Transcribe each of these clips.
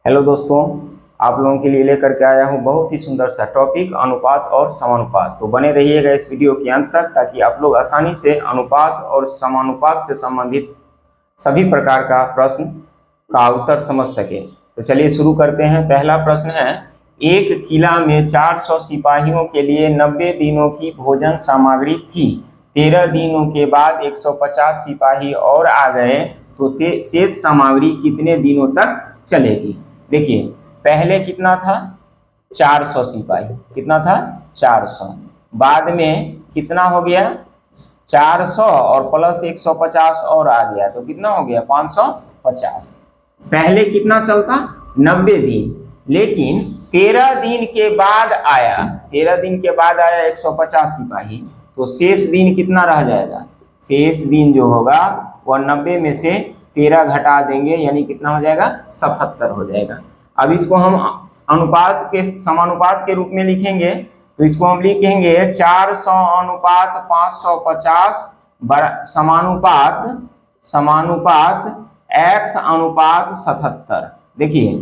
Hello दोस्तों, आप लोगों के लिए लेकर के आया हूँ बहुत ही सुंदर सा टॉपिक अनुपात और समानुपात। तो बने रहिएगा इस वीडियो के अंत तक ताकि आप लोग आसानी से अनुपात और समानुपात से संबंधित सभी प्रकार का प्रश्न का उत्तर समझ सके। तो चलिए शुरू करते हैं। पहला प्रश्न है, एक किला में 400 सिपाहियों के लिए 90 दिनों की भोजन सामग्री थी। 13 दिनों के बाद 150 सिपाही और आ गए तो शेष सामग्री कितने दिनों तक चलेगी। देखिए, पहले कितना था 400 सिपाही, कितना था 400। बाद में कितना हो गया 400 और प्लस 150 और आ गया तो कितना हो गया 550। पहले कितना चलता 90 दिन, लेकिन 13 दिन के बाद आया 13 दिन के बाद आया 150 सिपाही, तो शेष दिन कितना रह जाएगा। शेष दिन जो होगा वह 90 में से 13 घटा देंगे, यानी कितना हो जाएगा 77 हो जाएगा। अब इसको हम अनुपात के समानुपात के रूप में लिखेंगे, तो इसको हम लिखेंगे 400 अनुपात 550 समानुपात x अनुपात 77। देखिए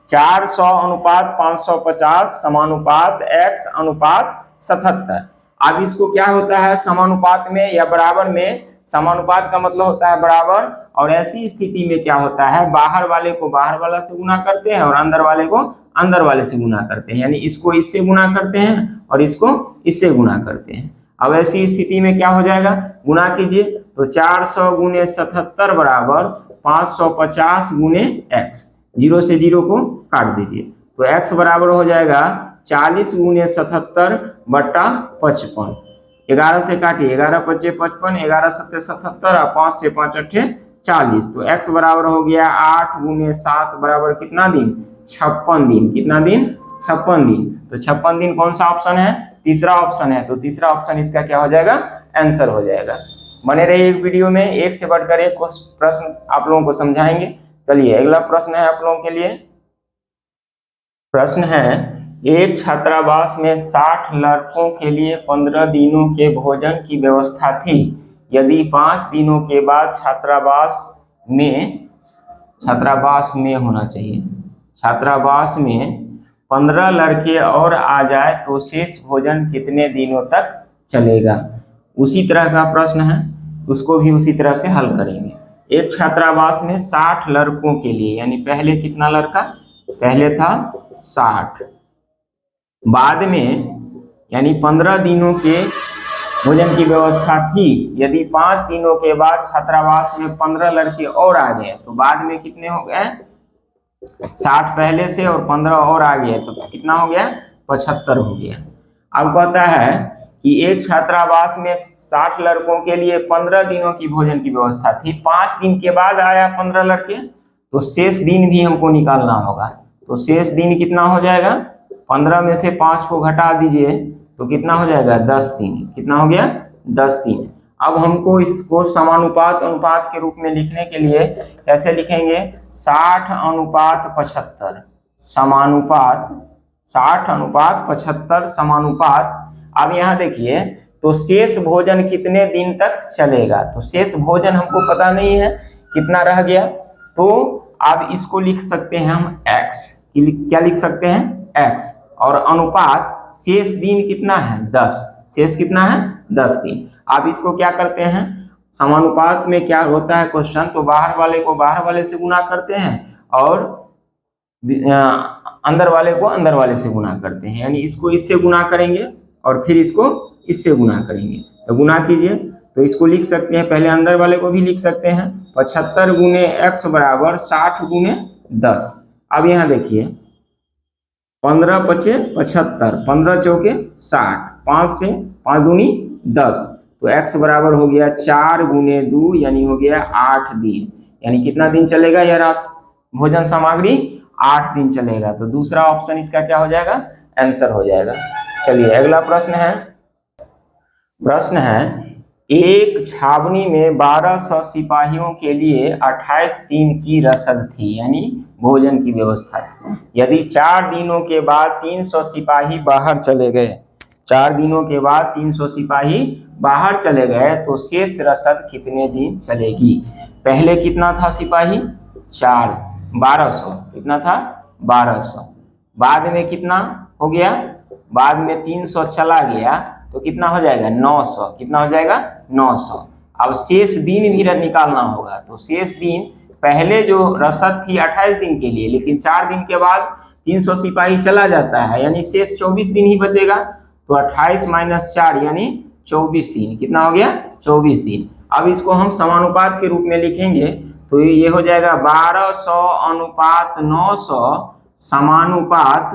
400 अनुपात 550 समानुपात x अनुपात 77। अब इसको क्या होता है समानुपात में या बराबर में, समानुपात का मतलब होता है बराबर, और ऐसी स्थिति में क्या होता है बाहर वाले को बाहर वाला से गुना करते हैं और अंदर वाले को अंदर वाले से गुना करते हैं, यानी इसको इससे गुना करते हैं और इसको इससे गुना करते हैं। अब ऐसी स्थिति में क्या हो जाएगा, गुना कीजिए, तो 400 गुने 77 बराबर 550 गुने x, 0 से 0 को काट दीजिए, तो x बराबर हो जाएगा 40 गुने 77 बटा 55। 11 से काटिए, 11 पच्चे 55, 11 सत्ते 77 और 5 से 5 अट्ठे 40, तो x बराबर हो गया 8 गुने 7 बराबर कितना दिन 56 दिन। कितना दिन 56 दिन। तो 56 दिन कौन सा ऑप्शन है, तीसरा ऑप्शन है, तो तीसरा ऑप्शन इसका क्या हो जाएगा आंसर हो जाएगा। बने रहिए एक वीडियो में, एक से बढ़कर एक प्रश्न आप लोगों को समझाएंगे। चलिए अगला प्रश्न है आप लोगों के लिए। प्रश्न है, एक छात्रावास में 60 लड़कों के लिए 15 दिनों के भोजन की व्यवस्था थी। यदि 5 दिनों के बाद छात्रावास में होना चाहिए, छात्रावास में 15 लड़के और आ जाए तो शेष भोजन कितने दिनों तक चलेगा। उसी तरह का प्रश्न है, उसको भी उसी तरह से हल करेंगे। एक छात्रावास में 60 लड़कों के लिए, यानी पहले कितना लड़का, पहले था 60, बाद में यानी 15 दिनों के भोजन की व्यवस्था थी। यदि 5 दिनों के बाद छात्रावास में 15 लड़के और आ गए तो बाद में कितने हो गए 60 पहले से और 15 और आ गए तो कितना हो गया 75 हो गया। अब कहता है कि एक छात्रावास में 60 लड़कों के लिए 15 दिनों की भोजन की व्यवस्था थी। 5 दिन के बाद आया 15 लड़के, तो शेष दिन भी हमको निकालना होगा। तो शेष दिन कितना हो जाएगा, 15 में से 5 को घटा दीजिए तो कितना हो जाएगा 10 दिन। कितना हो गया 10 दिन। अब हमको इसको समानुपात अनुपात के रूप में लिखने के लिए कैसे लिखेंगे, 60 अनुपात 75 समानुपात, 60 अनुपात 75 समानुपात। अब यहाँ देखिए, तो शेष भोजन कितने दिन तक चलेगा, तो शेष भोजन हमको पता नहीं है कितना रह गया, तो अब इसको लिख सकते हैं हम x, क्या लिख सकते हैं x, और अनुपात शेष दिन कितना है 10, शेष कितना है 10 दिन। अब इसको क्या करते हैं, समानुपात में क्या होता है क्वेश्चन, तो बाहर वाले को बाहर वाले से गुना करते हैं और अंदर वाले को अंदर वाले से गुना करते हैं, यानी इसको इससे गुना करेंगे और फिर इसको इससे गुना करेंगे। तो गुना कीजिए, तो इसको लिख सकते हैं, पहले अंदर वाले को भी लिख सकते हैं 75 गुने x बराबर 60 गुने 10। अब यहाँ देखिए 15 पचे 75, 15 चौके 60, 5 से 5 दूनी 10, तो x बराबर हो गया 4 गुने 2 यानी हो गया 8 दिन। यानी कितना दिन चलेगा यह भोजन सामग्री, 8 दिन चलेगा। तो दूसरा ऑप्शन इसका क्या हो जाएगा आंसर हो जाएगा। चलिए अगला प्रश्न है, एक छावनी में 1200 सिपाहियों के लिए 28 दिन की रसद थी, यानी भोजन की व्यवस्था थी। यदि 4 दिनों के बाद 300 सिपाही बाहर चले गए, 4 दिनों के बाद 300 सिपाही बाहर चले गए तो शेष रसद कितने दिन चलेगी। पहले कितना था सिपाही 4, 1200, कितना था 1200। बाद में कितना हो गया, बाद में 300 चला गया तो कितना हो जाएगा 900। कितना हो जाएगा 900। अब शेष दिन भी निकालना होगा, तो शेष दिन पहले जो रसद थी 28 दिन के लिए, लेकिन 4 दिन के बाद 300 सिपाही चला जाता है, यानी शेष 24 दिन ही बचेगा। तो 28 - 4 यानी 24 दिन। कितना हो गया 24 दिन। अब इसको हम समानुपात के रूप में लिखेंगे तो ये हो जाएगा 1200 अनुपात 900 समानुपात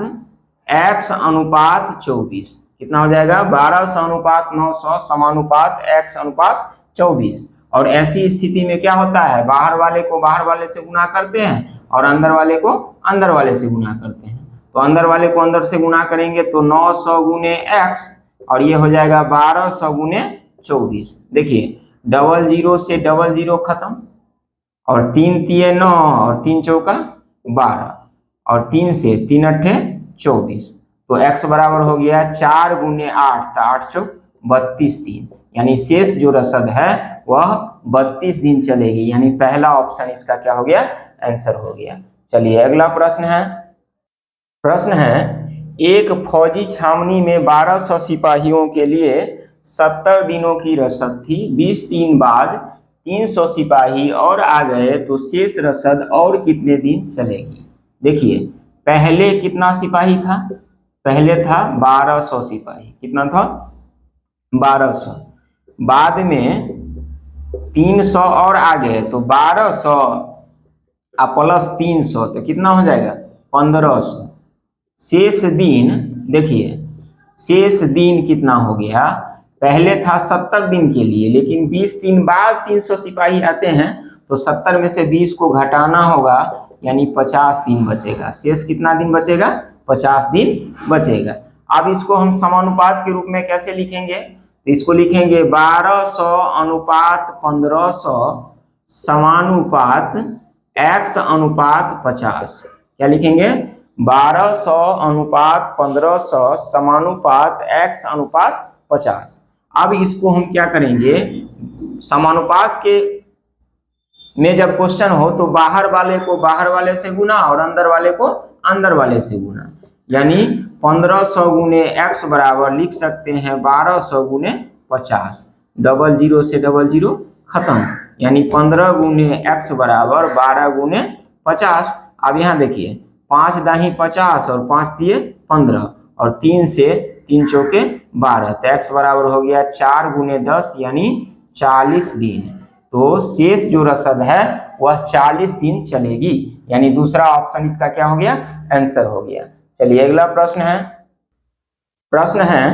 x अनुपात 24। कितना हो जाएगा 1200 अनुपात 900 समानुपात x अनुपात 24। और ऐसी स्थिति में क्या होता है, बाहर वाले को बाहर वाले से गुना करते हैं और अंदर वाले को अंदर वाले से गुना करते हैं। तो अंदर वाले को अंदर से गुना करेंगे तो 900 गुने x और ये हो जाएगा 1200 गुने 24। देखिए डबल जीरो से डबल जीरो खत्म और 3 तिये 9 और 3 चौका 12 और 3 से 3 अट्ठे 24। तो x बराबर हो गया 4 गुने 8 तो 8 चौक 32 दिन, यानी शेष जो रसद है वह 32 दिन चलेगी। यानी पहला ऑप्शन इसका क्या हो गया आंसर हो गया। चलिए अगला प्रश्न है एक फौजी छावनी में 1200 सिपाहियों के लिए 70 दिनों की रसद थी। 20 दिन बाद 300 सिपाही और आ गए तो शेष रसद और कितने दिन चलेगी। देखिए पहले कितना सिपाही था, पहले था 1200 सिपाही। कितना था 1200। बाद में 300 और आ गए तो 1200 प्लस 300 तो कितना हो जाएगा 1500। शेष दिन देखिए शेष दिन कितना हो गया, पहले था 70 दिन के लिए, लेकिन 20 दिन बाद 300 सिपाही आते हैं तो 70 में से 20 को घटाना होगा, यानी 50 दिन बचेगा। शेष कितना दिन बचेगा 50 दिन बचेगा। अब इसको हम समानुपात के रूप में कैसे लिखेंगे, तो इसको लिखेंगे 1200 अनुपात 1500 समानुपात x अनुपात 50। क्या लिखेंगे 1200 अनुपात 1500 समानुपात x अनुपात 50। अब इसको हम क्या करेंगे, समानुपात के में जब क्वेश्चन हो तो बाहर वाले को बाहर वाले से गुना और अंदर वाले को अंदर वाले से गुना, यानी 1500 गुने x बराबर लिख सकते हैं 1200 गुने 50। डबल जीरो से डबल जीरो खत्म, यानी 15 गुने x बराबर 12 गुने 50। अब यहाँ देखिए 5 दाही 50 और 5 दिए 15 और 3 से 3 चौके 12 तो x बराबर हो गया 4 गुने 10 यानी 40 दिन। तो शेष जो रसद है वह 40 दिन चलेगी, यानी दूसरा ऑप्शन इसका क्या हो गया आंसर हो गया। चलिए अगला प्रश्न है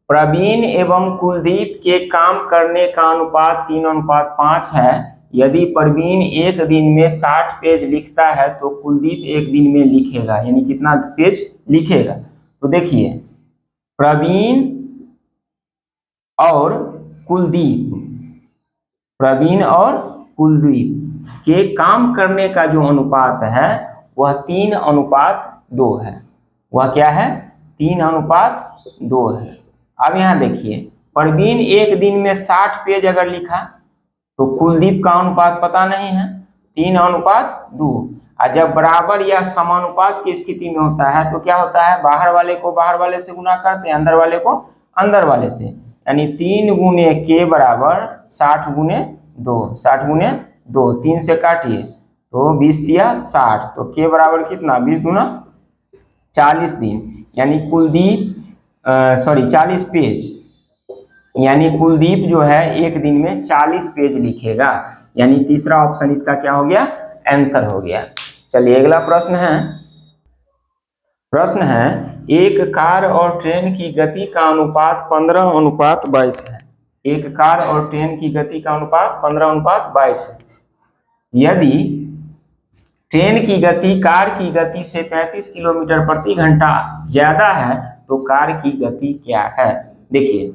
प्रवीण एवं कुलदीप के काम करने का अनुपात 3:5 है। यदि प्रवीण एक दिन में 60 पेज लिखता है तो कुलदीप एक दिन में लिखेगा, यानी कितना पेज लिखेगा। तो देखिए प्रवीण और कुलदीप के काम करने का जो अनुपात है वह 3:2 है। वह क्या है 3:2 है। अब यहाँ देखिए प्रवीण एक दिन में 60 पेज अगर लिखा तो कुलदीप का अनुपात पता नहीं है 3:2। और जब बराबर या समानुपात की स्थिति में होता है तो क्या होता है, बाहर वाले को बाहर वाले से गुना करते हैं, अंदर वाले को अंदर वाले से, यानी 3 गुने k बराबर 60 गुने 2। 60 गुने 2 3 से काटिए तो 20 दिया 60 तो k बराबर कितना 20 गुना 40 दिन, यानी 40 पेज, यानी कुलदीप जो है एक दिन में 40 पेज लिखेगा, यानी तीसरा ऑप्शन इसका क्या हो गया आंसर हो गया। चलिए अगला प्रश्न है एक कार और ट्रेन की गति का अनुपात 15:22 है। एक कार और ट्रेन की गति का अनुपात 15:22 है। यदि ट्रेन की गति कार की गति से 35 किलोमीटर प्रति घंटा ज्यादा है तो कार की गति क्या है। देखिए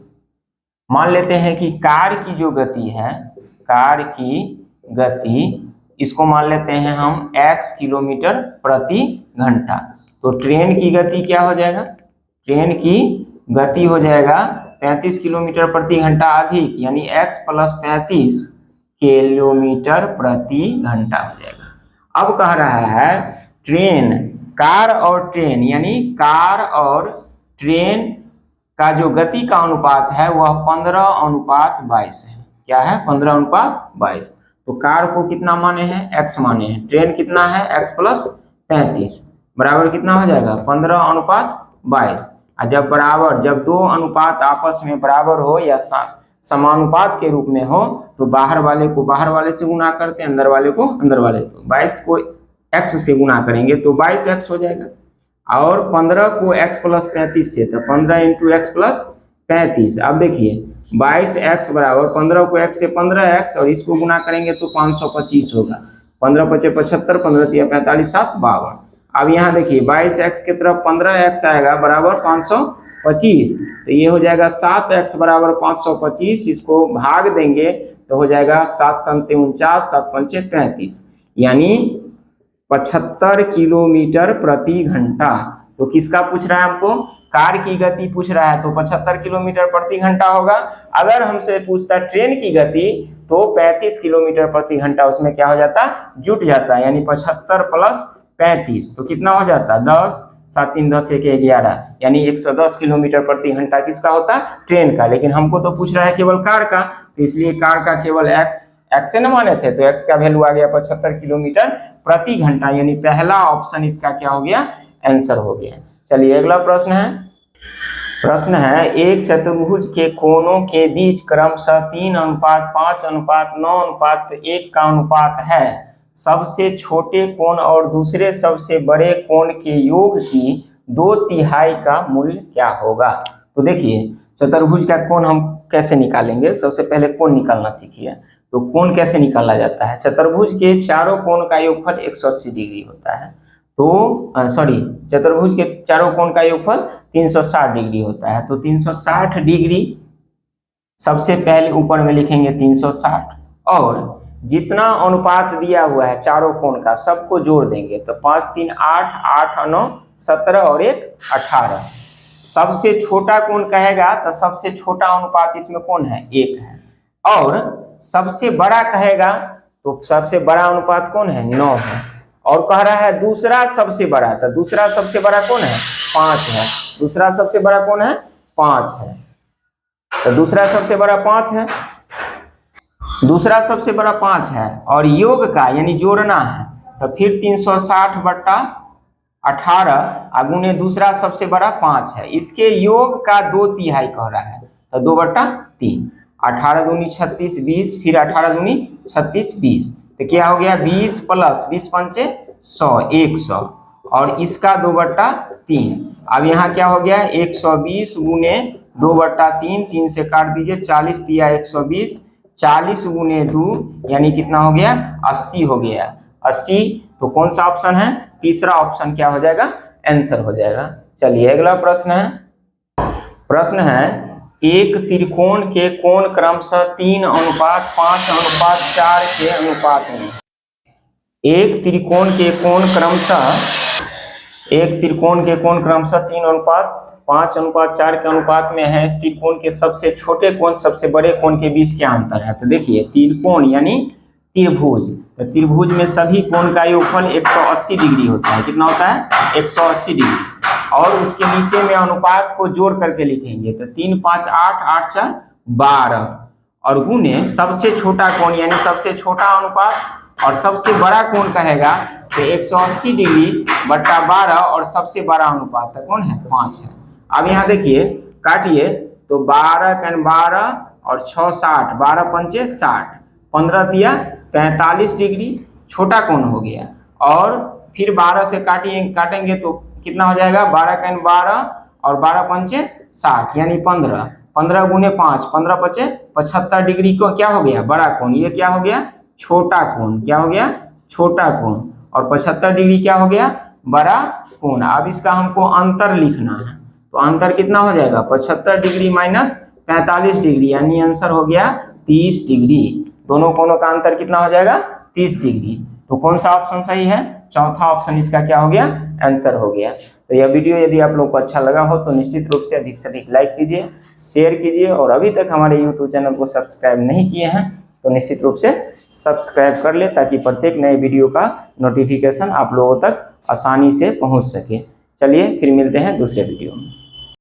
मान लेते हैं कि कार की जो गति है, कार की गति इसको मान लेते हैं हम x किलोमीटर प्रति घंटा, तो ट्रेन की गति क्या हो जाएगा, ट्रेन की गति हो जाएगा 35 किलोमीटर प्रति घंटा अधिक, यानी x + 35 किलोमीटर प्रति घंटा हो जाएगा। अब कह रहा है ट्रेन कार और ट्रेन यानी कार और ट्रेन का जो गति का अनुपात है वह 15:22 है। क्या है? 15:22। तो कार को कितना माने हैं? x माने हैं। ट्रेन कितना है? x प्लस 35 बराबर कितना हो जाएगा? 15:22। और जब दो अनुपात आपस में बराबर हो या समानुपात के रूप में हो तो बाहर वाले को बाहर वाले से गुणा करते हैं, अंदर वाले को अंदर वाले को। 22 को x से गुणा करेंगे तो 22x हो जाएगा, और 15 को x प्लस 35 से, तो 15 इंटू एक्स प्लस 35। अब देखिए 22x बराबर 15 को x से 15x, और इसको गुणा करेंगे तो 525 होगा। 15 पचे 75, 15 तिया 45, 7 52। अब यहाँ देखिए 22x की तरफ 15x आएगा बराबर 525, तो ये हो जाएगा 7x बराबर 525। इसको भाग देंगे तो हो जाएगा 7 7 49, 7 5 35, यानी 75 किलोमीटर प्रति घंटा। तो किसका पूछ रहा है हमको? कार की गति पूछ रहा है, तो 75 किलोमीटर प्रति घंटा होगा। अगर हमसे पूछता ट्रेन की गति तो 35 किलोमीटर प्रति घंटा उसमें क्या हो जाता? जुट जाता, यानी 75 प्लस 35 तो कितना हो जाता? 10, 7 3 10 1 11, यानी 110 किलोमीटर प्रति घंटा किसका होता? ट्रेन का। लेकिन हमको तो पूछ रहा है केवल कार का, तो इसलिए कार का केवल x से न माने थे, तो x का वैल्यू आ गया 75 किलोमीटर प्रति घंटा, यानी पहला ऑप्शन इसका क्या हो गया? आंसर हो गया। चलिए अगला प्रश्न है एक चतुर्भुज के कोणों के बीच क्रमशः 3:5:9:1 का अनुपात है। सबसे छोटे कोण और दूसरे सबसे बड़े कोण के योग की 2/3 का मूल्य क्या होगा? तो देखिए चतुर्भुज का कोण हम कैसे निकालेंगे। सबसे पहले कोण निकालना सीखिए। तो कोण कैसे निकाला जाता है? चतुर्भुज के चारों कोण का योगफल 180 डिग्री होता है। तो चतुर्भुज के चारों कोण का योगफल 360 डिग्री होता है। तो 360 डिग्री सबसे पहले ऊपर में लिखेंगे 360, और जितना अनुपात दिया हुआ है चारों कोण का सबको जोड़ देंगे तो 5 3 8, 8 9 17 और 1 18। सबसे छोटा कोण कहेगा तो सबसे छोटा अनुपात इसमें कौन है? 1 है। और सबसे बड़ा कहेगा तो सबसे बड़ा अनुपात कौन है? 9 है। और कह रहा है दूसरा सबसे बड़ा, तो दूसरा सबसे बड़ा कौन है? 5 है। दूसरा सबसे बड़ा कौन है? 5 है। तो दूसरा सबसे बड़ा 5 है, दूसरा सबसे बड़ा 5 है, और योग का यानी जोड़ना है तो फिर 360/18 गुने दूसरा सबसे बड़ा 5 है, इसके योग का 2/3 कह रहा है, तो 2/3। 18 दूनी 36 20, फिर 18 दूनी 36 20, तो क्या हो गया? 20 प्लस 20 पंचे 100, 100, और इसका 2/3। अब यहाँ क्या हो गया? 120 गुने 2/3, 3 से काट दीजिए, 40 दिया 120, 40 गुने 2 यानी कितना हो गया? 80 हो गया। 80, तो कौन सा ऑप्शन है? तीसरा ऑप्शन क्या हो जाएगा? आंसर हो जाएगा। चलिए अगला प्रश्न है एक त्रिकोण के कोण क्रमशः 3:5:4 के अनुपात में। एक त्रिकोण के कोण क्रमशः 3:5:4 के अनुपात में है। इस त्रिकोण के सबसे छोटे कोण सबसे बड़े कोण के बीच क्या अंतर है? तो देखिए त्रिकोण यानी त्रिभुज, तो त्रिभुज में सभी कोण का योगफल 180 डिग्री होता है। कितना होता है? 180 डिग्री। और उसके नीचे में अनुपात को जोड़ करके लिखेंगे तो 3 5 8, 8 4 12, और गुने सबसे छोटा कोण यानी सबसे छोटा अनुपात, और सबसे बड़ा कोण कहेगा तो 180 डिग्री बट्टा 12, और सबसे बड़ा अनुपात कौन है? 5 है। अब यहाँ देखिए काटिए तो 12 का 12 और 6 60, 12 पंचे 60, 15 दिया 45 डिग्री छोटा कोण हो गया। और फिर 12 से काटेंगे तो कितना हो जाएगा? 12 का 12 और 12 पंचे 60, यानी 15, 15 गुने 5, 15 पचे 75 डिग्री को क्या हो गया? बड़ा कोण। ये क्या हो गया? छोटा कोण। क्या हो गया? छोटा कोण। और 75 डिग्री क्या हो गया? बड़ा कोण। अब इसका हमको अंतर लिखना है, तो अंतर कितना हो जाएगा? 75 डिग्री माइनस 45 डिग्री, यानी आंसर हो गया 30 डिग्री। दोनों कोणों का अंतर कितना हो जाएगा? 30 डिग्री। तो कौन सा ऑप्शन सही है? चौथा ऑप्शन इसका क्या हो गया? आंसर हो गया। तो यह वीडियो यदि आप लोग को अच्छा लगा हो तो निश्चित रूप से अधिक लाइक कीजिए, शेयर कीजिए, और अभी तक हमारे YouTube चैनल को सब्सक्राइब नहीं किए हैं तो निश्चित रूप से सब्सक्राइब कर ले, ताकि प्रत्येक नए वीडियो का नोटिफिकेशन आप लोगों तक आसानी से पहुंच सके। चलिए फिर मिलते हैं दूसरे वीडियो में।